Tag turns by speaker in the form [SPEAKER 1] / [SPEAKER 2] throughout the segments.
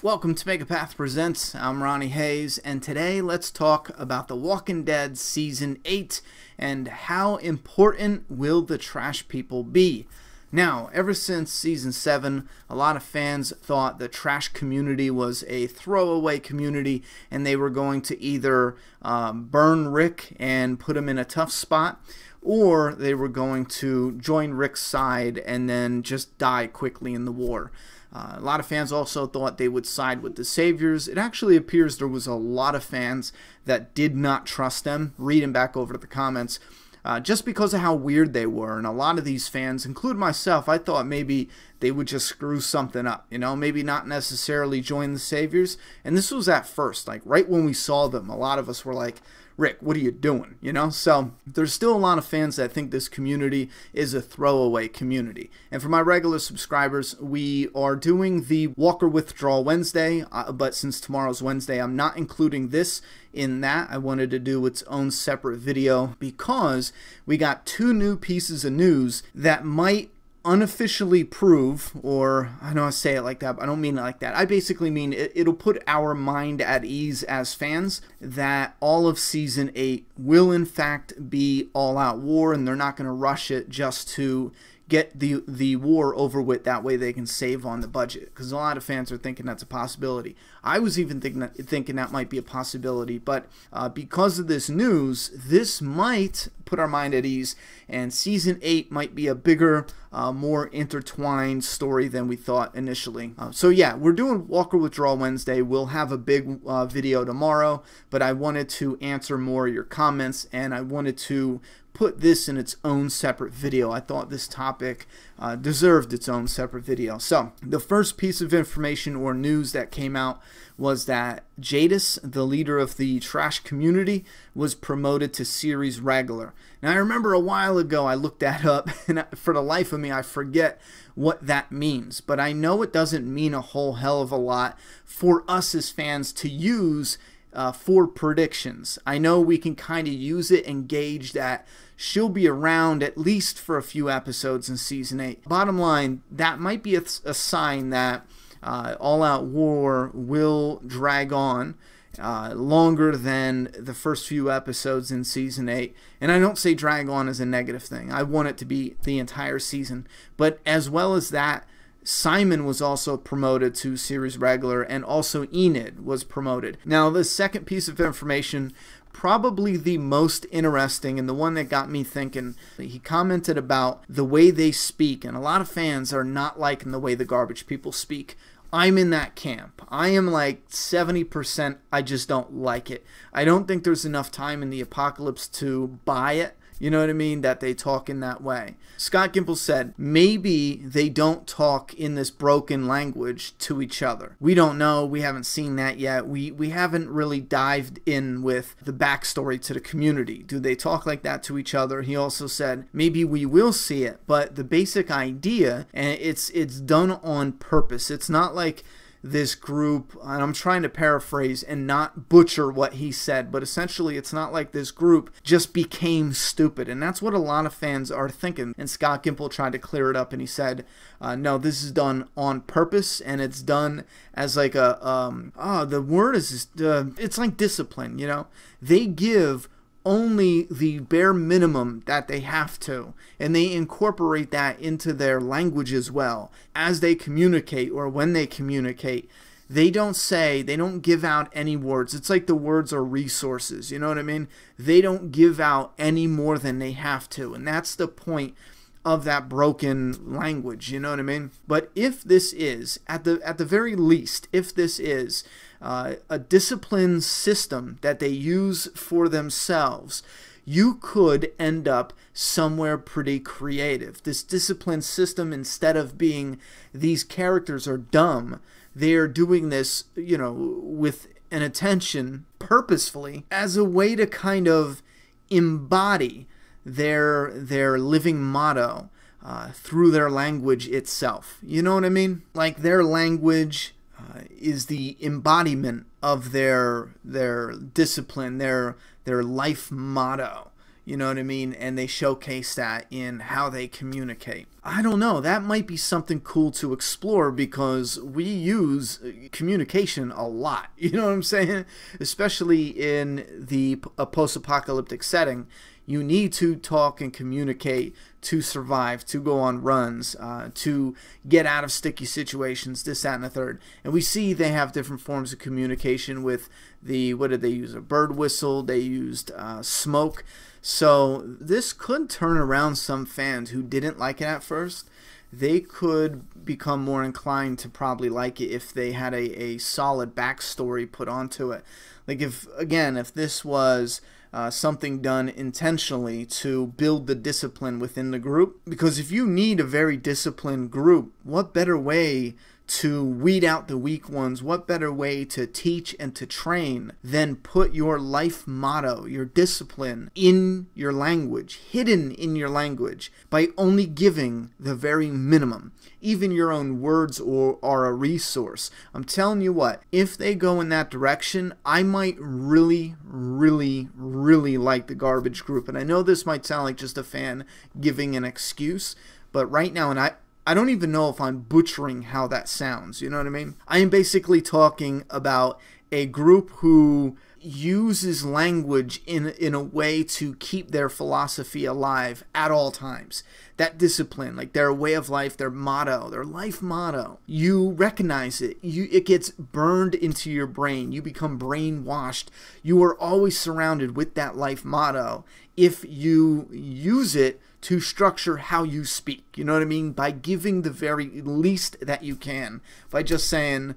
[SPEAKER 1] Welcome to Megapath Presents. I'm Ronnie Hayes, and today let's talk about The Walking Dead Season 8 and how important will the trash people be. Now, ever since Season 7, a lot of fans thought the trash community was a throwaway community and they were going to either burn Rick and put him in a tough spot, or they were going to join Rick's side and then just die quickly in the war. A lot of fans also thought they would side with the Saviors. It actually appears there was a lot of fans that did not trust them. Reading back over the comments, just because of how weird they were. And a lot of these fans, including myself, I thought maybe they would just screw something up, you know, maybe not necessarily join the Saviors. And this was at first, like right when we saw them, a lot of us were like, Rick, what are you doing? You know, so there's still a lot of fans that think this community is a throwaway community. And for my regular subscribers, we are doing the Walker Withdrawal Wednesday, but since tomorrow's Wednesday, I'm not including this in that. I wanted to do its own separate video because we got two new pieces of news that might unofficially prove, or I know I say it like that, but I don't mean it like that. I basically mean it'll put our mind at ease as fans that all of Season 8 will in fact be all-out war, and they're not going to rush it just to get the war over with. That way they can save on the budget, because a lot of fans are thinking that's a possibility. I was even thinking that might be a possibility, but because of this news, this might put our mind at ease, and Season 8 might be a bigger, more intertwined story than we thought initially. So yeah, we're doing Walker Withdrawal Wednesday. We'll have a big video tomorrow, but I wanted to answer more of your comments, and I wanted to put this in its own separate video. I thought this topic deserved its own separate video. So the first piece of information or news that came out was that Jadis, the leader of the trash community, was promoted to series regular. Now I remember a while ago I looked that up, and for the life of me I forget what that means, but I know it doesn't mean a whole hell of a lot for us as fans to use for predictions. I know we can kind of use it and gauge that she'll be around at least for a few episodes in Season 8. Bottom line, that might be a sign that all-out war will drag on longer than the first few episodes in Season 8. And I don't say drag on as a negative thing. I want it to be the entire season. But as well as that, Simon was also promoted to series regular, and also Enid was promoted. Now the second piece of information, probably the most interesting and the one that got me thinking, he commented about the way they speak, and a lot of fans are not liking the way the garbage people speak. I'm in that camp. I am like 70%, I just don't like it. I don't think there's enough time in the apocalypse to buy it. You know what I mean? That they talk in that way. Scott Gimple said, maybe they don't talk in this broken language to each other. We don't know. We haven't seen that yet. We haven't really dived in with the backstory to the community. Do they talk like that to each other? He also said, maybe we will see it, but the basic idea, and it's done on purpose. It's not like this group, and I'm trying to paraphrase and not butcher what he said, but essentially it's not like this group just became stupid, and that's what a lot of fans are thinking. And Scott Gimple tried to clear it up, and he said, no, this is done on purpose, and it's done as like a the word is it's like discipline. You know, they give only the bare minimum that they have to, and they incorporate that into their language as well as they communicate, or when they communicate. They don't give out any words. It's like the words are resources, you know what I mean? They don't give out any more than they have to, and that's the point of that broken language, you know what I mean? But if this is, at the very least, if this is a disciplined system that they use for themselves, you could end up somewhere pretty creative. This disciplined system, instead of being these characters are dumb, they're doing this, you know, with an intention, purposefully, as a way to kind of embody their living motto through their language itself. You know what I mean? Like their language is the embodiment of their discipline, their life motto. You know what I mean? And they showcase that in how they communicate. I don't know. That might be something cool to explore because we use communication a lot. You know what I'm saying? Especially in a post-apocalyptic setting. You need to talk and communicate to survive, to go on runs, to get out of sticky situations, this, that, and the third. And we see they have different forms of communication with what did they use? A bird whistle. They used smoke. So this could turn around some fans who didn't like it at first. They could become more inclined to probably like it if they had a solid backstory put onto it. Like if this was something done intentionally to build the discipline within the group. Because if you need a very disciplined group, what better way to weed out the weak ones, what better way to teach and to train than put your life motto, your discipline, in your language, hidden in your language, by only giving the very minimum. Even your own words are a resource. I'm telling you what, if they go in that direction, I might really, really, really like the Garbage Group. And I know this might sound like just a fan giving an excuse, but right now, and I don't even know if I'm butchering how that sounds, you know what I mean? I am basically talking about a group who uses language in a way to keep their philosophy alive at all times. That discipline, like their way of life, their motto, their life motto. You recognize it. It gets burned into your brain. You become brainwashed. You are always surrounded with that life motto if you use it to structure how you speak. You know what I mean? By giving the very least that you can. By just saying,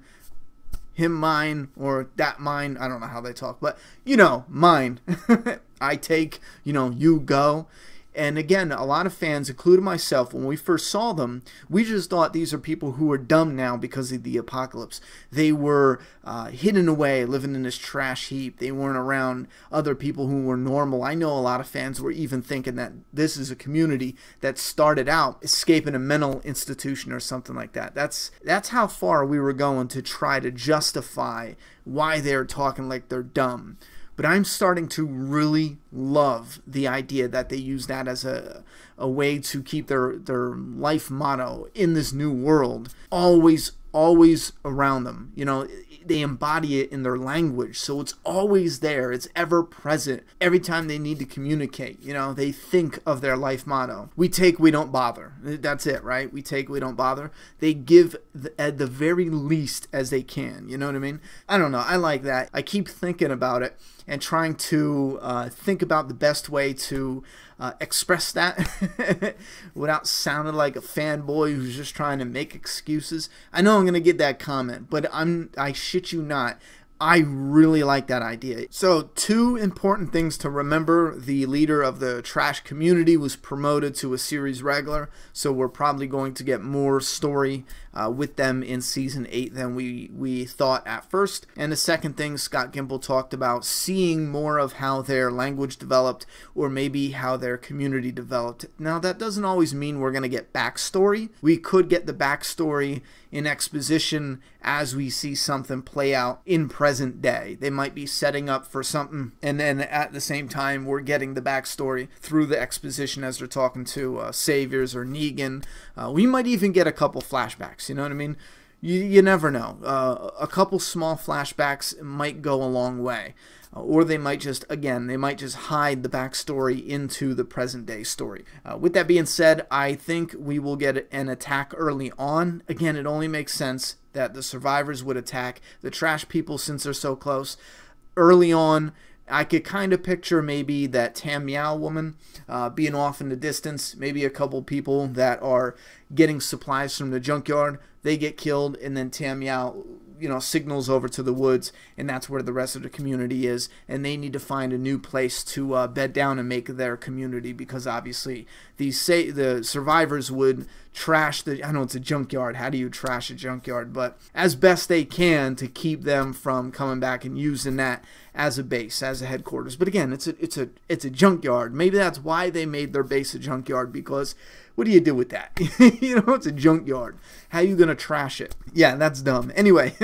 [SPEAKER 1] him, mine, or that, mine. I don't know how they talk, but, you know, mine. I take, you know, you go. And again, a lot of fans, including myself, when we first saw them, we just thought these are people who are dumb now because of the apocalypse. They were hidden away, living in this trash heap. They weren't around other people who were normal. I know a lot of fans were even thinking that this is a community that started out escaping a mental institution or something like that. That's how far we were going to try to justify why they're talking like they're dumb. But I'm starting to really love the idea that they use that as a way to keep their life motto in this new world always around them. You know, they embody it in their language, so it's always there. It's ever present. Every time they need to communicate, you know, they think of their life motto. We take, we don't bother. That's it, right? We take, we don't bother. They give at the very least as they can. You know what I mean? I don't know. I like that. I keep thinking about it and trying to think about the best way to express that without sounding like a fanboy who's just trying to make excuses. I know I'm going to get that comment, but I shit you not, I really like that idea. So, two important things to remember. The leader of the trash community was promoted to a series regular, so we're probably going to get more story with them in Season 8 than we thought at first. And the second thing Scott Gimple talked about, seeing more of how their language developed or maybe how their community developed. Now, that doesn't always mean we're going to get backstory. We could get the backstory in exposition as we see something play out in present day. They might be setting up for something, and then at the same time we're getting the backstory through the exposition as they're talking to Saviors or Negan. We might even get a couple flashbacks, you know what I mean? You never know. A couple small flashbacks might go a long way. Or they might just, again, they might just hide the backstory into the present day story. With that being said, I think we will get an attack early on. Again, it only makes sense that the survivors would attack the trash people since they're so close. Early on, I could kind of picture maybe that Tam Meow woman being off in the distance. Maybe a couple people that are getting supplies from the junkyard. They get killed, and then Tam Meow, you know, signals over to the woods, and that's where the rest of the community is, and they need to find a new place to bed down and make their community, because obviously the survivors would trash I know it's a junkyard. How do you trash a junkyard? But as best they can to keep them from coming back and using that as a base, as a headquarters. But again, it's a junkyard. Maybe that's why they made their base a junkyard, because what do you do with that? You know, it's a junkyard. How are you going to trash it? Yeah, that's dumb. Anyway,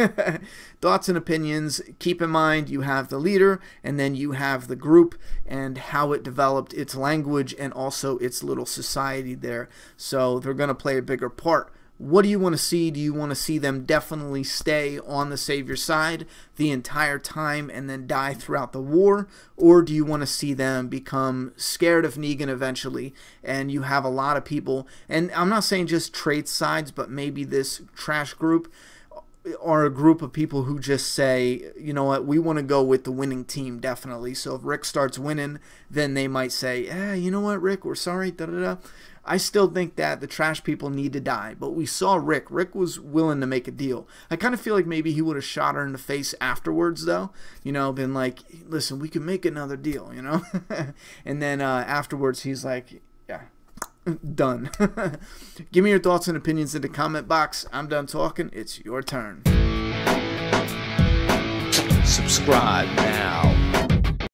[SPEAKER 1] thoughts and opinions. Keep in mind you have the leader, and then you have the group and how it developed its language and also its little society there. So they're going to play a bigger part. What do you want to see? Do you want to see them definitely stay on the Savior side the entire time and then die throughout the war? Or do you want to see them become scared of Negan eventually, and you have a lot of people, and I'm not saying just trade sides, but maybe this trash group are a group of people who just say, you know what, we want to go with the winning team, definitely. So if Rick starts winning, then they might say, you know what, Rick, we're sorry, da-da-da. I still think that the trash people need to die, but we saw Rick. Rick was willing to make a deal. I kind of feel like maybe he would have shot her in the face afterwards, though. You know, been like, listen, we can make another deal, you know? And then afterwards, he's like, yeah, done. Give me your thoughts and opinions in the comment box. I'm done talking. It's your turn.
[SPEAKER 2] Subscribe now.